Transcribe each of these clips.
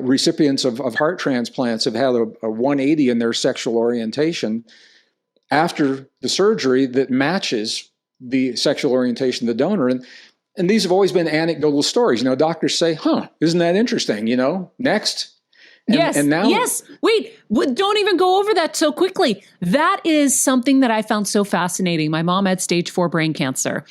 recipients of heart transplants have had a 180 in their sexual orientation after the surgery that matches the sexual orientation of the donor. And these have always been anecdotal stories. Doctors say, isn't that interesting? Next. And now, yes. Wait, don't even go over that so quickly. That is something that I found so fascinating. My mom had stage 4 brain cancer.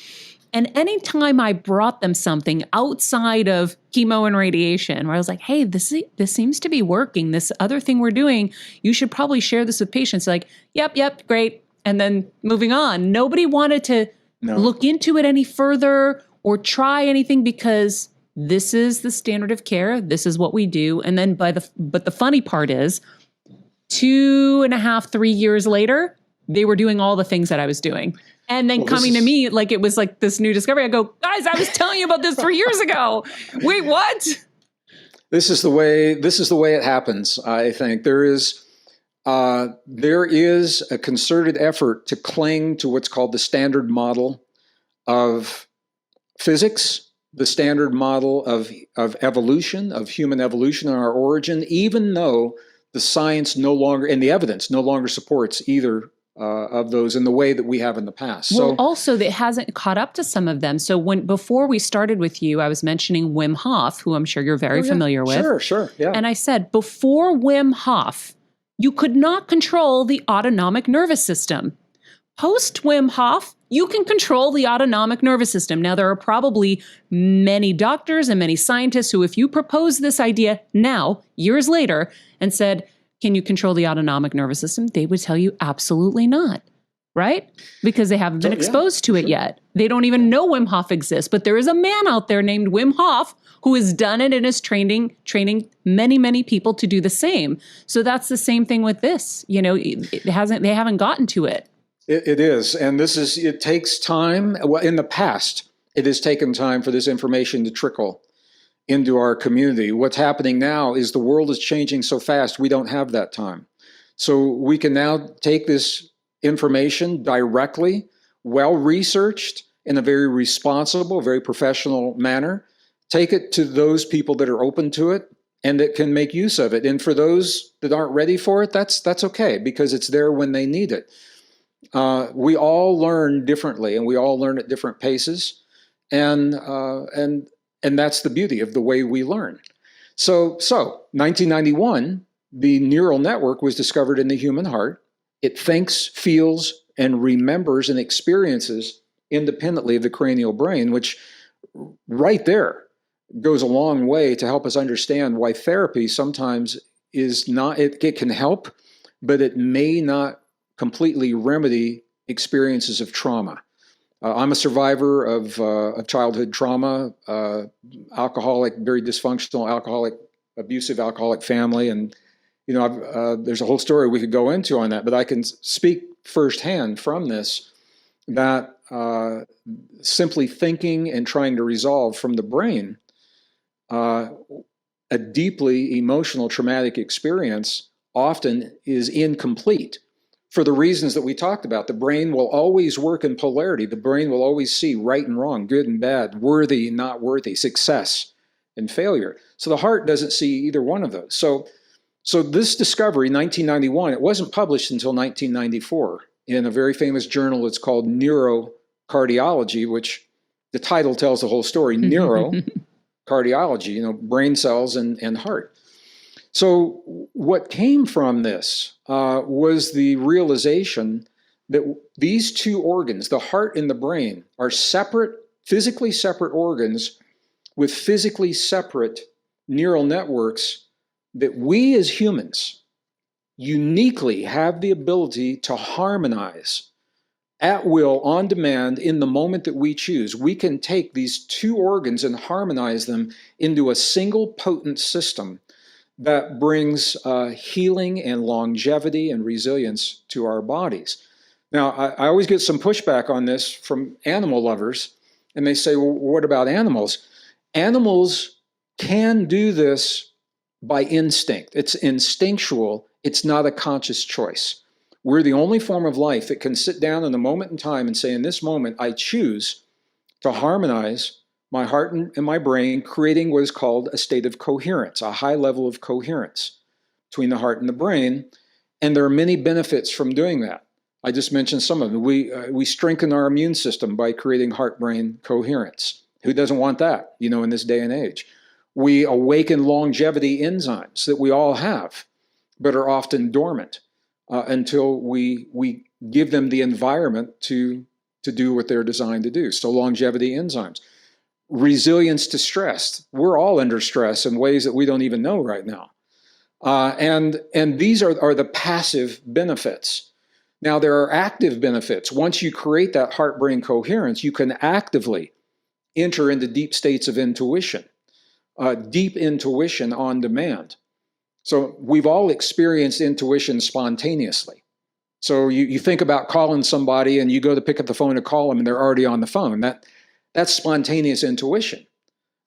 And anytime I brought them something outside of chemo and radiation, where I was like, hey, this seems to be working. This other thing we're doing, you should probably share this with patients. Like, yep, great. And then moving on. Nobody wanted to look into it any further or try anything because this is the standard of care. This is what we do. And then but the funny part is 2.5, 3 years later, they were doing all the things that I was doing. And then coming to me like it was like this new discovery. I go, guys, I was telling you about this 3 years ago. Wait, what? This is the way it happens. I think there is a concerted effort to cling to what's called the standard model of physics, the standard model of evolution, of human evolution and our origin, even though the science no longer, and the evidence no longer supports either of those in the way that we have in the past. Well, also that hasn't caught up to some of them. So before we started with you, I was mentioning Wim Hof, who I'm sure you're very familiar with. Sure, yeah. And I said, before Wim Hof, you could not control the autonomic nervous system. Post Wim Hof, you can control the autonomic nervous system. Now, there are probably many doctors and many scientists who, if you propose this idea now, years later, and said, can you control the autonomic nervous system? They would tell you absolutely not, right? Because they haven't been exposed to it yet. They don't even know Wim Hof exists. But there is a man out there named Wim Hof who has done it and is training many, many people to do the same. So that's the same thing with this. They haven't gotten to it. It is. And it takes time. Well, in the past, it has taken time for this information to trickle into our community. What's happening now is the world is changing so fast, we don't have that time. So we can now take this information directly, well-researched, in a very responsible, very professional manner, take it to those people that are open to it and that can make use of it. And for those that aren't ready for it, that's okay, because it's there when they need it. We all learn differently, and we all learn at different paces. And that's the beauty of the way we learn. So 1991, the neural network was discovered in the human heart. It thinks, feels, and remembers and experiences independently of the cranial brain, which right there goes a long way to help us understand why therapy sometimes is not, it can help, but it may not completely remedy experiences of trauma. I'm a survivor of childhood trauma, alcoholic, very dysfunctional abusive alcoholic family. And, there's a whole story we could go into on that, but I can speak firsthand from this that simply thinking and trying to resolve from the brain a deeply emotional traumatic experience often is incomplete. For the reasons that we talked about, the brain will always work in polarity. The brain will always see right and wrong, good and bad, worthy and not worthy, success and failure. So the heart doesn't see either one of those. So this discovery, 1991, it wasn't published until 1994 in a very famous journal. It's called Neurocardiology, which the title tells the whole story, neurocardiology, brain cells and heart. So what came from this was the realization that these two organs, the heart and the brain, are separate, physically separate organs with physically separate neural networks that we as humans uniquely have the ability to harmonize at will, on demand, in the moment that we choose. We can take these two organs and harmonize them into a single potent system that brings healing and longevity and resilience to our bodies. Now, I always get some pushback on this from animal lovers, and they say, well, what about animals? Animals can do this by instinct. It's instinctual. It's not a conscious choice. We're the only form of life that can sit down in a moment in time and say, in this moment, I choose to harmonize my heart and my brain, creating what is called a state of coherence, a high level of coherence between the heart and the brain. And there are many benefits from doing that. I just mentioned some of them. We strengthen our immune system by creating heart-brain coherence. Who doesn't want that, in this day and age? We awaken longevity enzymes that we all have, but are often dormant until we give them the environment to do what they're designed to do. So longevity enzymes. Resilience to stress. We're all under stress in ways that we don't even know right now. And these are the passive benefits. Now, there are active benefits. Once you create that heart-brain coherence, you can actively enter into deep states of intuition, deep intuition on demand. So we've all experienced intuition spontaneously. So you think about calling somebody and you go to pick up the phone to call them and they're already on the phone. That's spontaneous intuition.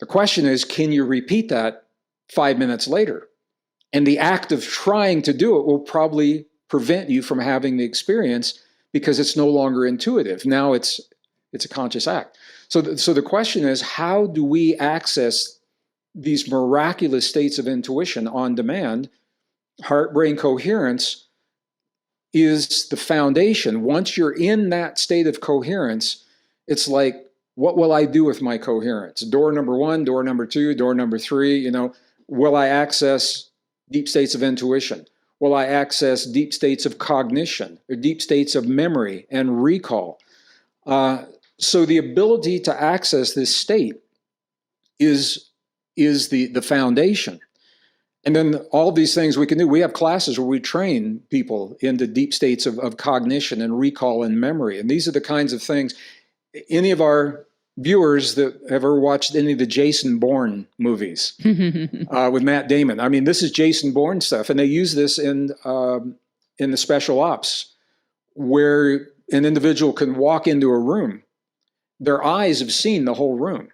The question is, can you repeat that 5 minutes later? And the act of trying to do it will probably prevent you from having the experience because it's no longer intuitive. Now it's a conscious act. So the question is, how do we access these miraculous states of intuition on demand? Heart-brain coherence is the foundation. Once you're in that state of coherence, it's like, what will I do with my coherence? Door number 1, door number 2, door number 3, will I access deep states of intuition? Will I access deep states of cognition or deep states of memory and recall? So the ability to access this state is the foundation. And then all these things we can do. We have classes where we train people into deep states of cognition and recall and memory. And these are the kinds of things. Any of our viewers that have ever watched any of the Jason Bourne movies with Matt Damon. I mean, this is Jason Bourne stuff, and they use this in the special ops, where an individual can walk into a room. Their eyes have seen the whole room,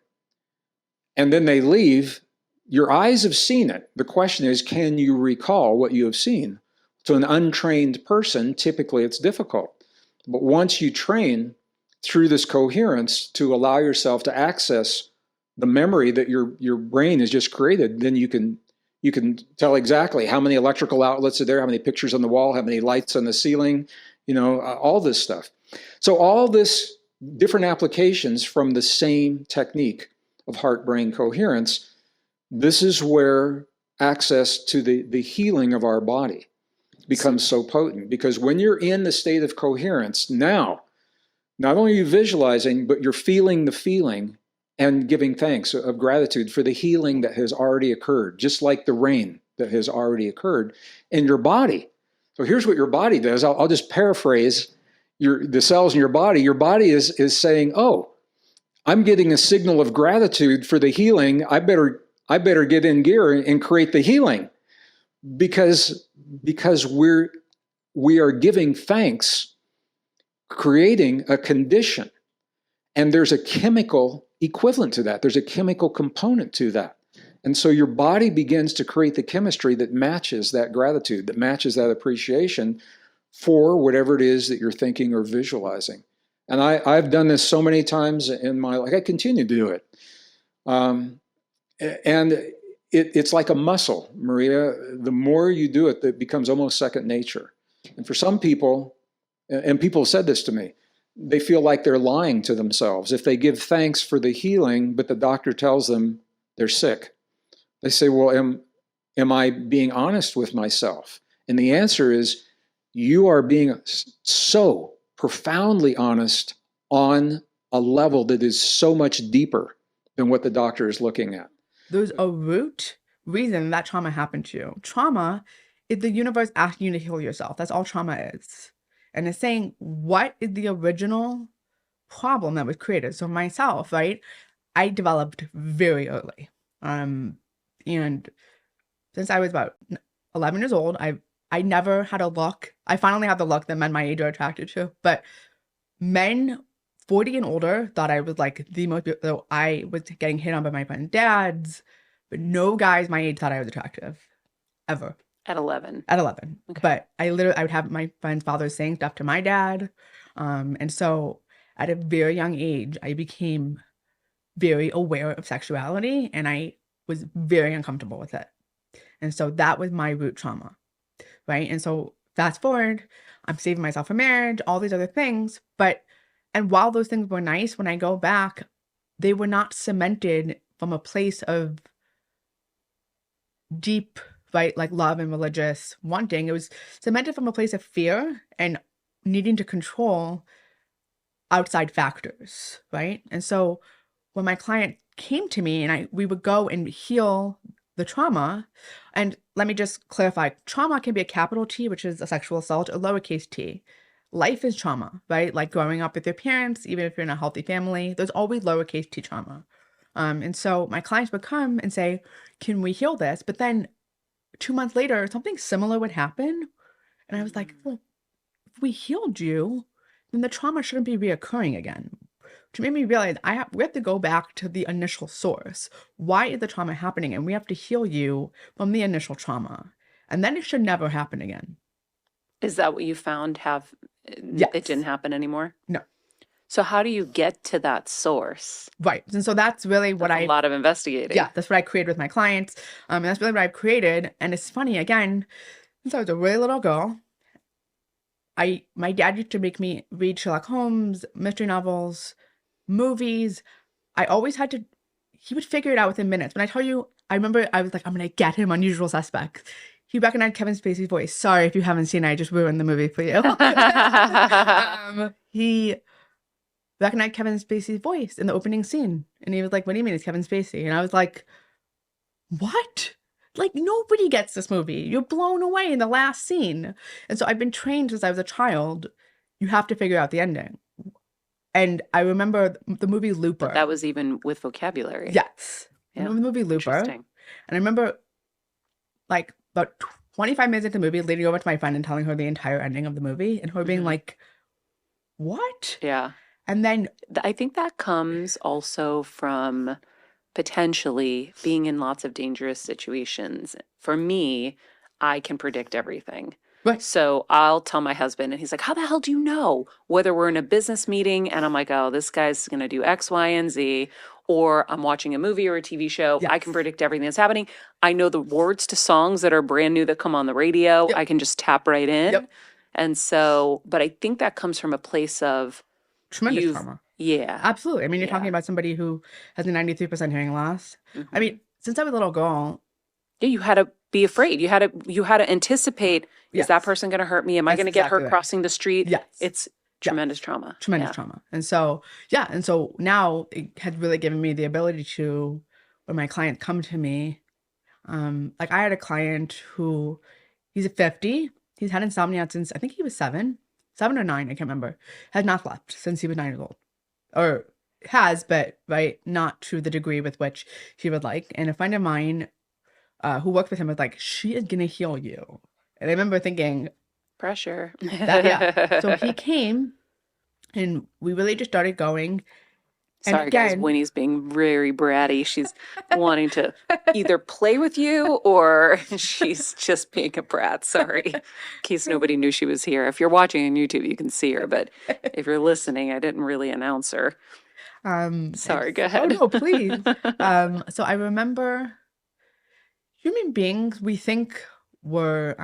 and then they leave. Your eyes have seen it. The question is, can you recall what you have seen? To an untrained person, typically it's difficult. But once you train through this coherence to allow yourself to access the memory that your brain has just created, then you can tell exactly how many electrical outlets are there, how many pictures on the wall, how many lights on the ceiling, all this stuff. So all this different applications from the same technique of heart-brain coherence. This is where access to the healing of our body becomes so potent, because when you're in the state of coherence, now, not only are you visualizing, but you're feeling the feeling and giving thanks of gratitude for the healing that has already occurred, just like the rain that has already occurred in your body. So here's what your body does. I'll just paraphrase the cells in your body. Your body is saying, oh, I'm getting a signal of gratitude for the healing. I better get in gear and create the healing, because we are giving thanks, creating a condition, and there's a chemical equivalent to that. There's a chemical component to that. And so your body begins to create the chemistry that matches that gratitude, that matches that appreciation for whatever it is that you're thinking or visualizing. And I've done this so many times in my life. I continue to do it. And it's like a muscle, Maria. The more you do it, it becomes almost second nature. And for some people, and people have said this to me, they feel like they're lying to themselves if they give thanks for the healing, but the doctor tells them they're sick. They say, well, am I being honest with myself? And the answer is, you are being so profoundly honest on a level that is so much deeper than what the doctor is looking at. There's a root reason that trauma happened to you. Trauma is the universe asking you to heal yourself. That's all trauma is. And it's saying, what is the original problem that was created? So myself, right, I developed very early. And since I was about 11 years old, I never had a look. I finally had the look that men my age are attracted to. But men 40 and older thought I was like the most, so I was getting hit on by my friends' dads, but no guys my age thought I was attractive, ever. At 11. At 11. Okay. But I would have my friends' fathers saying stuff to my dad. And so at a very young age, I became very aware of sexuality, and I was very uncomfortable with it. And so that was my root trauma, right? And so fast forward, I'm saving myself for marriage, all these other things. And while those things were nice, when I go back, they were not cemented from a place of deep, right, like love and religious wanting. It was cemented from a place of fear and needing to control outside factors, right? And so when my client came to me and we would go and heal the trauma, and let me just clarify, trauma can be a capital T, which is a sexual assault, a lowercase t. Life is trauma, right? Like growing up with your parents, even if you're in a healthy family, there's always lowercase t trauma. And so my clients would come and say, can we heal this? But then 2 months later, something similar would happen. And I was like, well, if we healed you, then the trauma shouldn't be reoccurring again. Which made me realize we have to go back to the initial source. Why is the trauma happening? And we have to heal you from the initial trauma. And then it should never happen again. Is that what you found Yes. it didn't happen anymore? No. So how do you get to that source? Right. And so that's really what A lot of investigating. Yeah, that's what I created with my clients. And that's really what I've created. And it's funny, again, since I was a really little girl, my dad used to make me read Sherlock Holmes, mystery novels, movies. He would figure it out within minutes. When I tell you, I remember I was like, I'm going to get him Unusual Suspects. He recognized Kevin Spacey's voice. Sorry if you haven't seen it, I just ruined the movie for you. He recognized Kevin Spacey's voice in the opening scene. And he was like, what do you mean it's Kevin Spacey? And I was like, what? Like, nobody gets this movie. You're blown away in the last scene. And so I've been trained since I was a child. You have to figure out the ending. And I remember the movie Looper. But that was even with vocabulary. Yes. Yeah. I remember the movie Looper. Interesting. And I remember, like, about 25 minutes into the movie, leading over to my friend and telling her the entire ending of the movie. And her being like, what? Yeah. And then I think that comes also from potentially being in lots of dangerous situations. For me, I can predict everything. Right. So I'll tell my husband, and he's like, how the hell do you know? Whether we're in a business meeting and I'm like, oh, this guy's going to do X, Y, and Z, or I'm watching a movie or a TV show, Yes. I can predict everything that's happening. I know the words to songs that are brand new that come on the radio. Yep. I can just tap right in. Yep. And so, but I think that comes from a place of tremendous trauma. Yeah. Absolutely. I mean, you're Yeah. talking about somebody who has a 93% hearing loss. Mhm. I mean, since I was a little girl, Yeah, you had to be afraid. You had to anticipate, is Yes. that person going to hurt me? Am I That's going to get exactly hurt right. crossing the street? Yes. It's tremendous trauma. Tremendous Yeah. trauma. And so, yeah. And so now it had really given me the ability to, when my clients come to me, like I had a client who, he's 50. He's had insomnia since, I think he was 7 or 9. I can't remember. Has not slept since he was 9 years old. Or has, but right, not to the degree with which he would like. And a friend of mine who worked with him was like, she is going to heal you. And I remember thinking, Pressure. yeah. So he came and we really just started going. And Sorry, guys, again- Winnie's being very bratty. She's wanting to either play with you or she's just being a brat. Sorry. In case nobody knew she was here. If you're watching on YouTube, you can see her. But if you're listening, I didn't really announce her. Sorry, go ahead. Oh, no, please. So I remember human beings, we think were,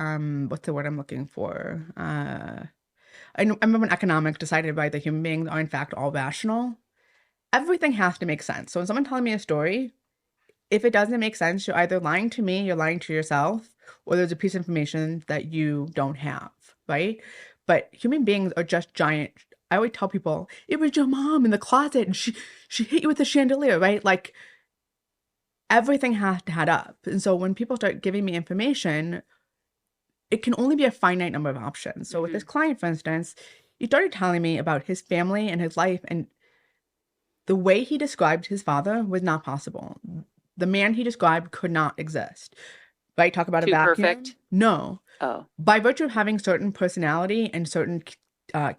what's the word I'm looking for? I remember when economics decided by the human beings are in fact all rational. Everything has to make sense. So when someone telling me a story, if it doesn't make sense, you're either lying to me, you're lying to yourself, or there's a piece of information that you don't have, right? But human beings are just giant. I always tell people, it was your mom in the closet and she hit you with a chandelier, right? Like everything has to add up. And so when people start giving me information, it can only be a finite number of options. So with this client, for instance, he started telling me about his family and his life, and the way he described his father was not possible. The man he described could not exist. Right? Talk about Too a vacuum. perfect? No. Oh. By virtue of having certain personality and certain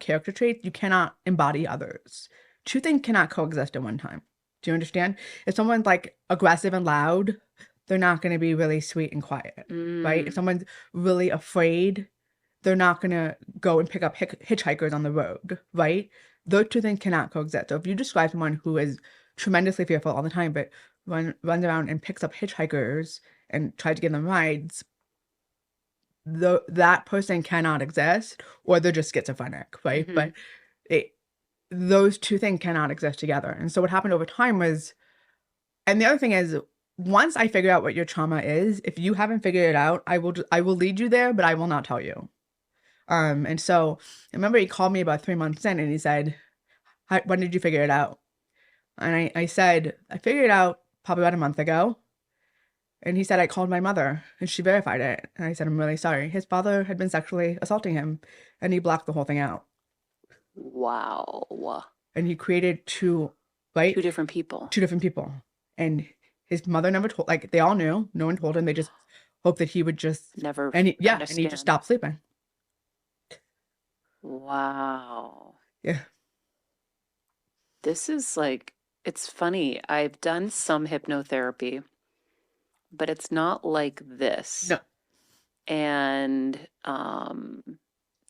character traits, you cannot embody others. Two things cannot coexist at one time. Do you understand? If someone's like aggressive and loud, they're not going to be really sweet and quiet, right? If someone's really afraid, they're not going to go and pick up hitchhikers on the road, right? Those two things cannot coexist. So if you describe someone who is tremendously fearful all the time, but runs around and picks up hitchhikers and tries to give them rides, that person cannot exist, or they're just schizophrenic, right? But those two things cannot exist together. And so what happened over time was, and the other thing is, once I figure out what your trauma is, if you haven't figured it out, I will lead you there, but I will not tell you. And so I remember he called me about 3 months in and he said, when did you figure it out? And I said, I figured it out probably about a month ago. And he said, I called my mother and she verified it. And I said, I'm really sorry. His father had been sexually assaulting him and he blocked the whole thing out. Wow. And he created two different people. And his mother never told, like they all knew, no one told him. They just hoped that he would just never and he just stopped sleeping. Wow. Yeah. This is like, it's funny. I've done some hypnotherapy, but it's not like this. No. And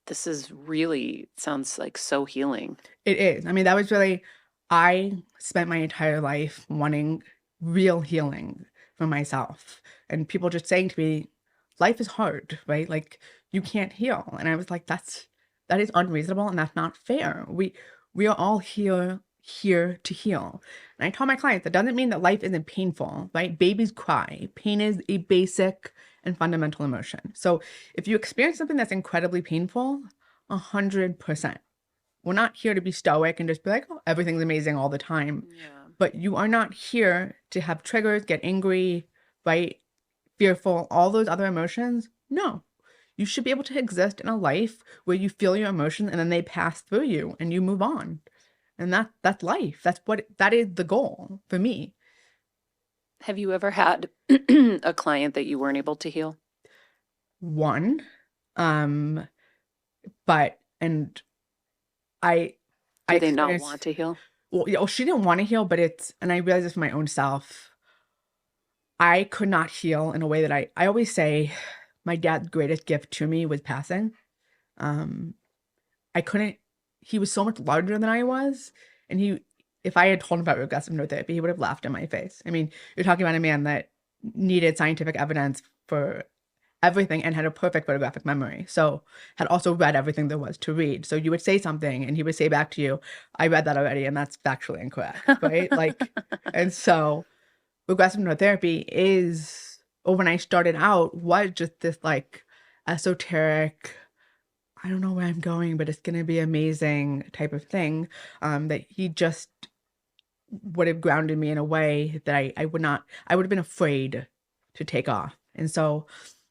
this is really, sounds like so healing. It is. I mean, that was really, I spent my entire life wanting real healing for myself. And people just saying to me, life is hard, right? Like you can't heal. And I was like, that is unreasonable and that's not fair. We are all here to heal. And I tell my clients that doesn't mean that life isn't painful, right? Babies cry. Pain is a basic and fundamental emotion. So if you experience something that's incredibly painful, 100%. We're not here to be stoic and just be like, oh, everything's amazing all the time. Yeah. But you are not here to have triggers, get angry, right? Fearful, all those other emotions. No. You should be able to exist in a life where you feel your emotions and then they pass through you and you move on. And that's life. That is the goal for me. Have you ever had a client that you weren't able to heal? One. But, and I Do they not want to heal? Well, yeah, she didn't want to heal, but and I realized this for my own self. I could not heal in a way that I always say my dad's greatest gift to me was passing. He was so much larger than I was. And if I had told him about regressive neurotherapy, he would have laughed in my face. I mean, you're talking about a man that needed scientific evidence for everything and had a perfect photographic memory. So had also read everything there was to read. So you would say something and he would say back to you, I read that already and that's factually incorrect, right? And so regressive neurotherapy when I started out, was just this like esoteric, I don't know where I'm going, but it's going to be amazing type of thing, that he just would have grounded me in a way that I would have been afraid to take off. And so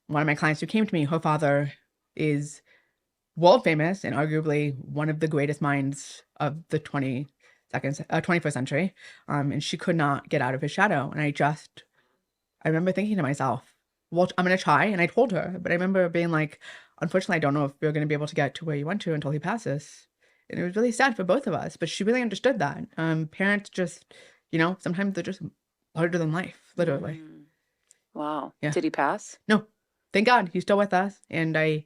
one of my clients who came to me, her father is world famous and arguably one of the greatest minds of the 21st century. And she could not get out of his shadow. And I remember thinking to myself, well, I'm going to try. And I told her, but I remember being like, unfortunately, I don't know if we're going to be able to get to where you went to until he passes. And it was really sad for both of us, but she really understood that. Parents just, sometimes they're just larger than life, literally. Wow. Yeah. Did he pass? No, thank God he's still with us. And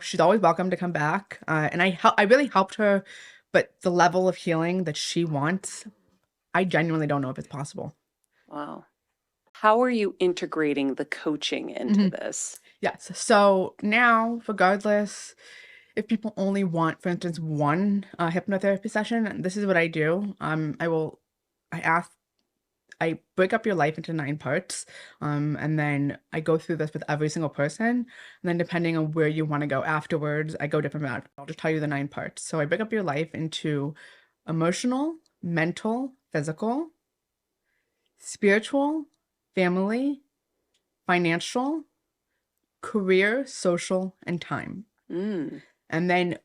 she's always welcome to come back. And I really helped her, but the level of healing that she wants, I genuinely don't know if it's possible. Wow. How are you integrating the coaching into this? Yes. So now, regardless, if people only want, for instance, one hypnotherapy session, this is what I do. I break up your life into 9 parts, and then I go through this with every single person. And then depending on where you want to go afterwards, I go different routes. I'll just tell you the 9 parts. So I break up your life into emotional, mental, physical, spiritual, family, financial, career, social, and time. And then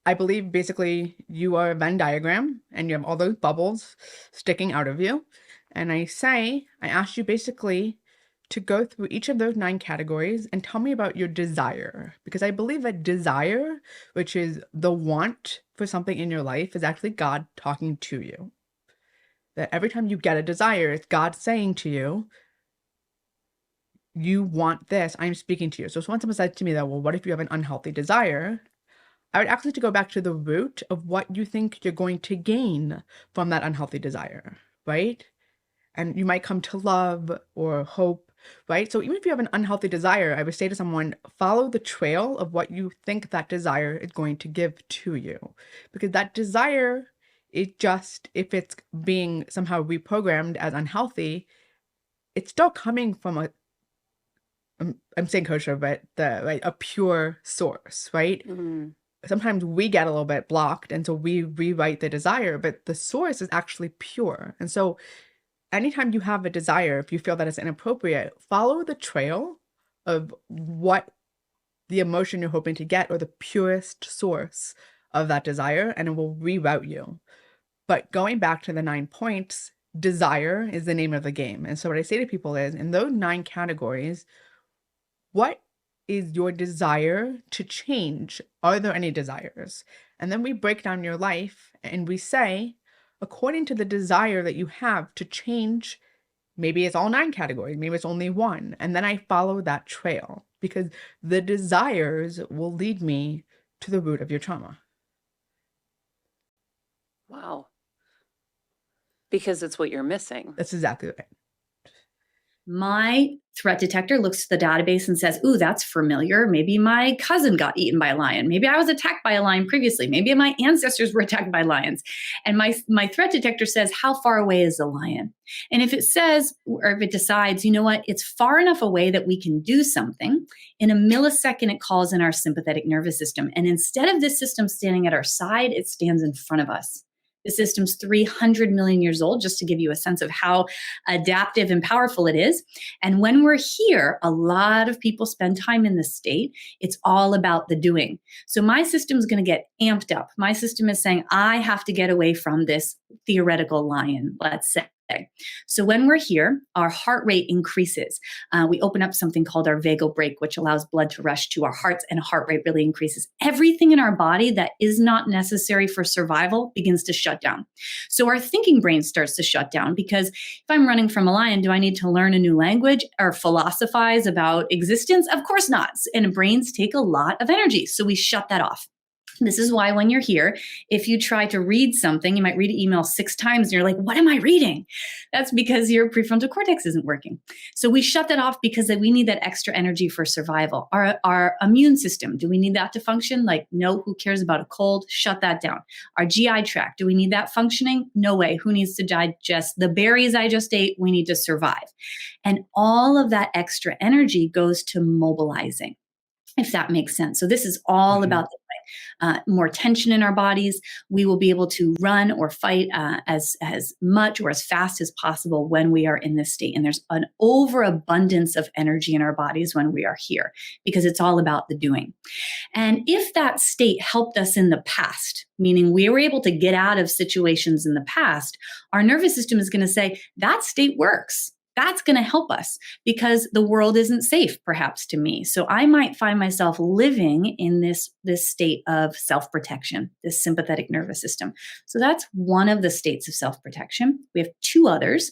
I believe basically you are a Venn diagram and you have all those bubbles sticking out of you. And I asked you basically to go through each of those 9 categories and tell me about your desire. Because I believe that desire, which is the want for something in your life, is actually God talking to you. That every time you get a desire, it's God saying to you, you want this, I'm speaking to you. So when someone said to me that, well, what if you have an unhealthy desire? I would actually to go back to the root of what you think you're going to gain from that unhealthy desire, right? And you might come to love or hope, right? So even if you have an unhealthy desire, I would say to someone, follow the trail of what you think that desire is going to give to you. Because that desire, it just, if it's being somehow reprogrammed as unhealthy, it's still coming from I'm saying kosher, but a pure source, right? Mm-hmm. Sometimes we get a little bit blocked, and so we rewrite the desire, but the source is actually pure. And so anytime you have a desire, if you feel that it's inappropriate, follow the trail of what the emotion you're hoping to get or the purest source of that desire, and it will reroute you. But going back to the 9 points, desire is the name of the game. And so what I say to people is, in those 9 categories, what is your desire to change? Are there any desires? And then we break down your life and we say, according to the desire that you have to change, maybe it's all 9 categories, maybe it's only 1. And then I follow that trail because the desires will lead me to the root of your trauma. Wow. Because it's what you're missing. That's exactly right. My threat detector looks to the database and says, ooh, that's familiar. Maybe my cousin got eaten by a lion. Maybe I was attacked by a lion previously. Maybe my ancestors were attacked by lions. And my threat detector says, how far away is the lion? And if it says, or if it decides, you know what, it's far enough away that we can do something, in a millisecond, it calls in our sympathetic nervous system. And instead of this system standing at our side, it stands in front of us. The system's 300 million years old, just to give you a sense of how adaptive and powerful it is. And when we're here, a lot of people spend time in this state. It's all about the doing. So my system's going to get amped up. My system is saying, I have to get away from this theoretical lion, let's say. So when we're here, our heart rate increases. We open up something called our vagal brake, which allows blood to rush to our hearts, and heart rate really increases. Everything in our body that is not necessary for survival begins to shut down. So our thinking brain starts to shut down because if I'm running from a lion, do I need to learn a new language or philosophize about existence? Of course not. And brains take a lot of energy. So we shut that off. This is why when you're here, if you try to read something, you might read an email 6 times and you're like, what am I reading? That's because your prefrontal cortex isn't working. So we shut that off because we need that extra energy for survival. Our immune system, do we need that to function? Like, no, who cares about a cold? Shut that down. Our GI tract, do we need that functioning? No way. Who needs to digest the berries I just ate? We need to survive. And all of that extra energy goes to mobilizing, if that makes sense. So this is all about more tension in our bodies. We will be able to run or fight as much or as fast as possible when we are in this state. And there's an overabundance of energy in our bodies when we are here because it's all about the doing. And if that state helped us in the past, meaning we were able to get out of situations in the past, our nervous system is going to say that state works. That's going to help us because the world isn't safe, perhaps, to me. So I might find myself living in this state of self-protection, this sympathetic nervous system. So that's one of the states of self-protection. We have 2 others.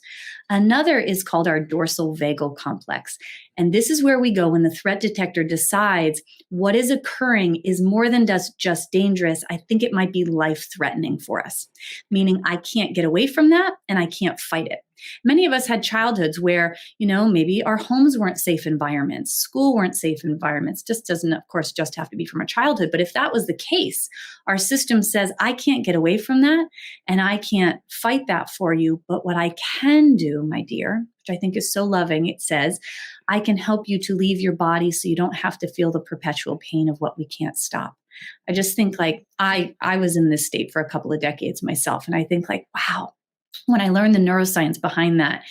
Another is called our dorsal vagal complex. And this is where we go when the threat detector decides what is occurring is more than just dangerous. I think it might be life-threatening for us, meaning I can't get away from that and I can't fight it. Many of us had childhoods where, maybe our homes weren't safe environments, school weren't safe environments. Just doesn't, of course, just have to be from our childhood. But if that was the case, our system says, I can't get away from that and I can't fight that for you. But what I can do, my dear, which I think is so loving, it says, I can help you to leave your body so you don't have to feel the perpetual pain of what we can't stop. I just think like I was in this state for a couple of decades myself. And I think like, wow. When I learned the neuroscience behind that,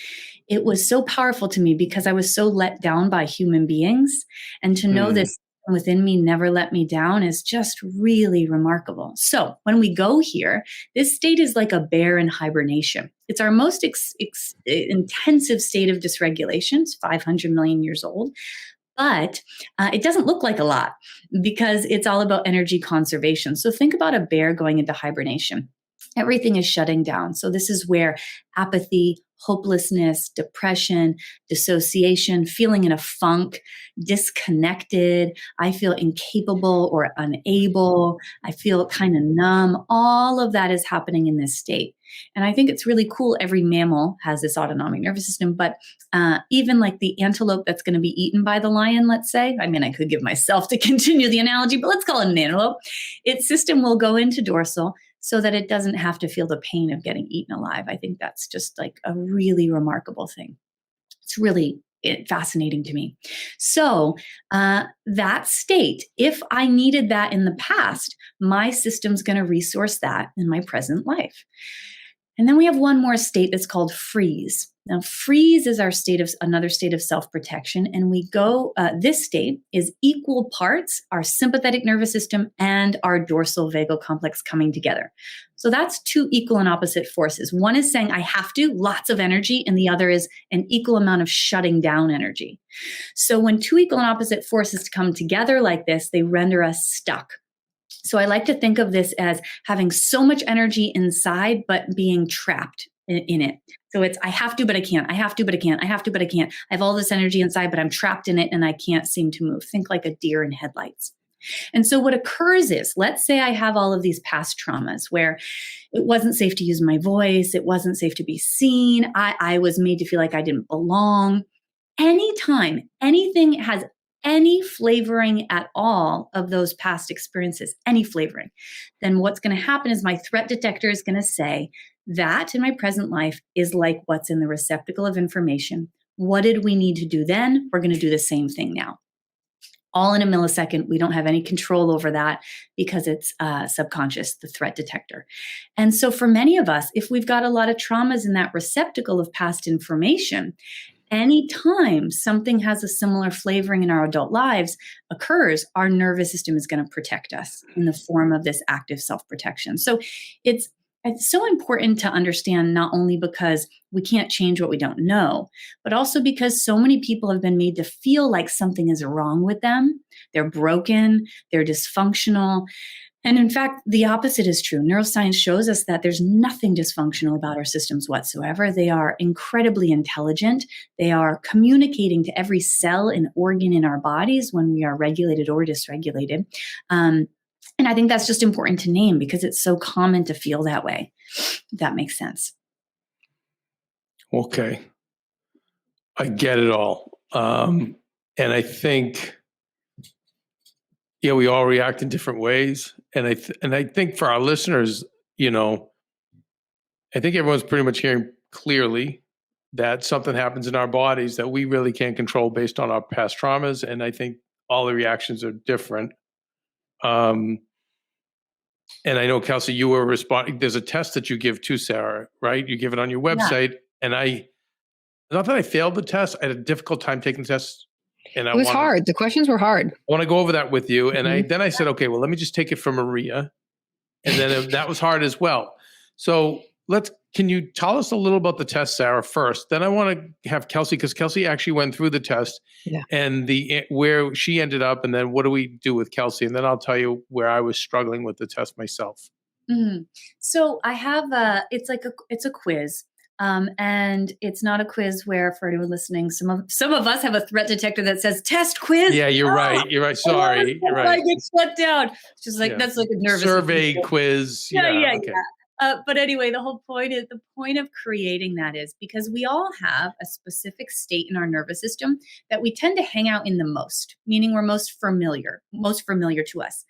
it was so powerful to me because I was so let down by human beings. And to know this within me never let me down is just really remarkable. So when we go here, this state is like a bear in hibernation. It's our most intensive state of dysregulation. It's 500 million years old. But it doesn't look like a lot because it's all about energy conservation. So think about a bear going into hibernation. Everything is shutting down. So this is where apathy, hopelessness, depression, dissociation, feeling in a funk, disconnected, I feel incapable or unable, I feel kind of numb. All of that is happening in this state. And I think it's really cool. Every mammal has this autonomic nervous system, but even like the antelope that's going to be eaten by the lion, let's say, I mean, I could give myself to continue the analogy, but let's call it an antelope. Its system will go into dorsal so that it doesn't have to feel the pain of getting eaten alive. I think that's just like a really remarkable thing. It's really fascinating to me. So that state, if I needed that in the past, my system's going to resource that in my present life. And then we have one more state that's called freeze. Now, freeze is another state of self-protection. And this state is equal parts our sympathetic nervous system and our dorsal vagal complex coming together. So that's two equal and opposite forces. One is saying I have to, lots of energy, and the other is an equal amount of shutting down energy. So when two equal and opposite forces come together like this, they render us stuck. So I like to think of this as having so much energy inside, but being trapped in it. So it's, I have to, but I can't. I have to, but I can't. I have to, but I can't. I have all this energy inside, but I'm trapped in it and I can't seem to move. Think like a deer in headlights. And so what occurs is, let's say I have all of these past traumas where it wasn't safe to use my voice. It wasn't safe to be seen. I was made to feel like I didn't belong. Anytime anything has any flavoring at all of those past experiences, any flavoring, then what's going to happen is my threat detector is going to say that in my present life is like what's in the receptacle of information. What did we need to do then? We're going to do the same thing now. All in a millisecond. We don't have any control over that because it's subconscious, the threat detector. And so for many of us, if we've got a lot of traumas in that receptacle of past information, anytime something has a similar flavoring in our adult lives occurs, our nervous system is going to protect us in the form of this active self-protection. So it's so important to understand, not only because we can't change what we don't know, but also because so many people have been made to feel like something is wrong with them. They're broken, they're dysfunctional. And in fact, the opposite is true. Neuroscience shows us that there's nothing dysfunctional about our systems whatsoever. They are incredibly intelligent. They are communicating to every cell and organ in our bodies when we are regulated or dysregulated. And I think that's just important to name because it's so common to feel that way, if that makes sense. Okay. I get it all. And I think, yeah, we all react in different ways. And I think for our listeners, I think everyone's pretty much hearing clearly that something happens in our bodies that we really can't control based on our past traumas. And I think all the reactions are different. And I know, Kelsey, you were responding. There's a test that you give too, Sarah, right? You give it on your website. Yeah. And not that I failed the test, I had a difficult time taking the test. And it was hard. The questions were hard. I want to go over that with you. And I said, okay, well, let me just take it from Maria. And then that was hard as well. So can you tell us a little about the test, Sarah, first? Then I want to have Kelsey, because Kelsey actually went through the test and where she ended up. And then what do we do with Kelsey? And then I'll tell you where I was struggling with the test myself. Mm-hmm. So I have it's a quiz. And it's not a quiz where, for anyone listening, some of us have a threat detector that says test quiz. Yeah, you're right. You're right. Sorry. You're right. I get shut down. It's just like, that's like a nervous survey quiz. Yeah. Okay. But anyway, the point of creating that is because we all have a specific state in our nervous system that we tend to hang out in the most, meaning we're most familiar to us.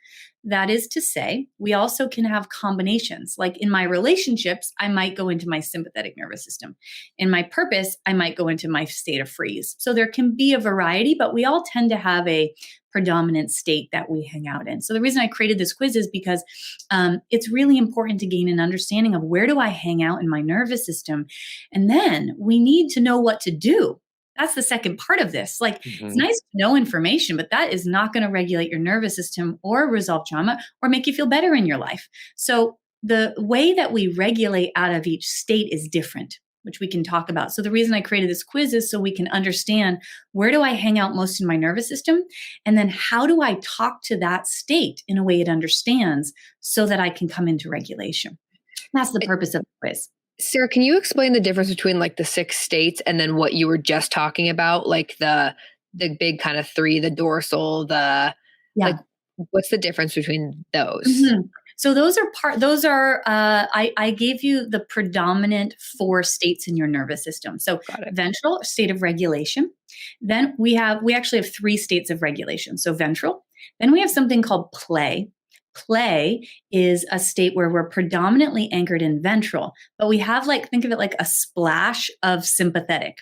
That is to say, we also can have combinations. Like in my relationships, I might go into my sympathetic nervous system. In my purpose, I might go into my state of freeze. So there can be a variety, but we all tend to have a predominant state that we hang out in. So the reason I created this quiz is because it's really important to gain an understanding of where do I hang out in my nervous system? And then we need to know what to do. That's the second part of this. Like, It's nice to know information, but that is not going to regulate your nervous system or resolve trauma or make you feel better in your life. So the way that we regulate out of each state is different, which we can talk about. So the reason I created this quiz is so we can understand where do I hang out most in my nervous system? And then how do I talk to that state in a way it understands so that I can come into regulation? That's the purpose of the quiz. Sarah, can you explain the difference between like the 6 states and then what you were just talking about? Like the big kind of 3, the dorsal, like what's the difference between those? Mm-hmm. So I gave you the predominant 4 states in your nervous system. So Got it. ventral, state of regulation. Then we actually have 3 states of regulation. So ventral. Then we have something called play. Play is a state where we're predominantly anchored in ventral, but we have think of it like a splash of sympathetic.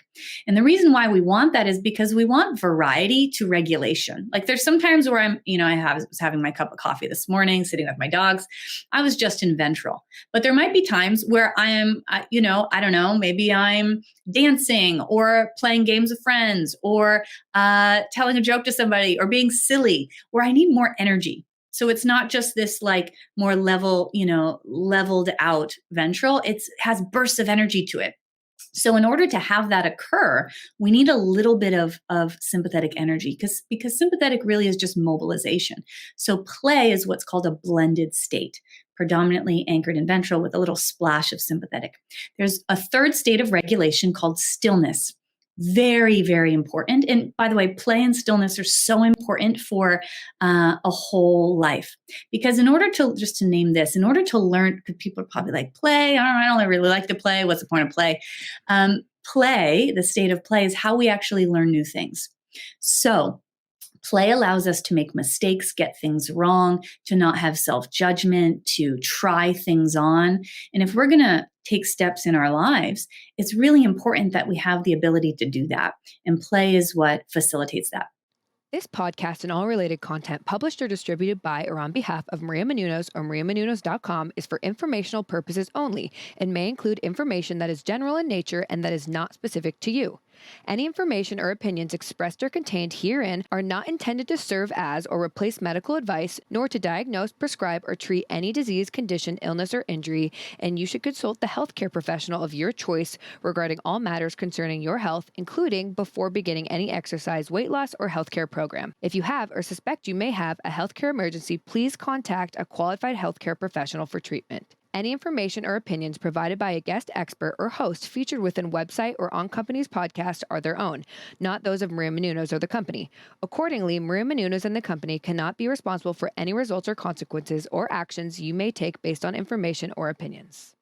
And the reason why we want that is because we want variety to regulation. Like there's sometimes where was having my cup of coffee this morning, sitting with my dogs. I was just in ventral, but there might be times where I am, I don't know, maybe I'm dancing or playing games with friends or telling a joke to somebody or being silly, where I need more energy. So it's not just this more leveled out ventral. It has bursts of energy to it. So in order to have that occur, we need a little bit of sympathetic energy because sympathetic really is just mobilization. So play is what's called a blended state, predominantly anchored in ventral with a little splash of sympathetic. There's a 3rd state of regulation called stillness. Very, very important. And by the way, play and stillness are so important for a whole life. Because in order to learn, because people are probably like, play, I don't really like to play. What's the point of play? Play, the state of play, is how we actually learn new things. So play allows us to make mistakes, get things wrong, to not have self-judgment, to try things on. And if we're going to take steps in our lives, it's really important that we have the ability to do that. And play is what facilitates that. This podcast and all related content published or distributed by or on behalf of Maria Menounos or mariamenounos.com is for informational purposes only and may include information that is general in nature and that is not specific to you. Any information or opinions expressed or contained herein are not intended to serve as or replace medical advice, nor to diagnose, prescribe, or treat any disease, condition, illness, or injury, and you should consult the healthcare professional of your choice regarding all matters concerning your health, including before beginning any exercise, weight loss, or healthcare program. If you have or suspect you may have a healthcare emergency, please contact a qualified healthcare professional for treatment. Any information or opinions provided by a guest expert or host featured within website or on company's podcast are their own, not those of Maria Menounos or the company. Accordingly, Maria Menounos and the company cannot be responsible for any results or consequences or actions you may take based on information or opinions.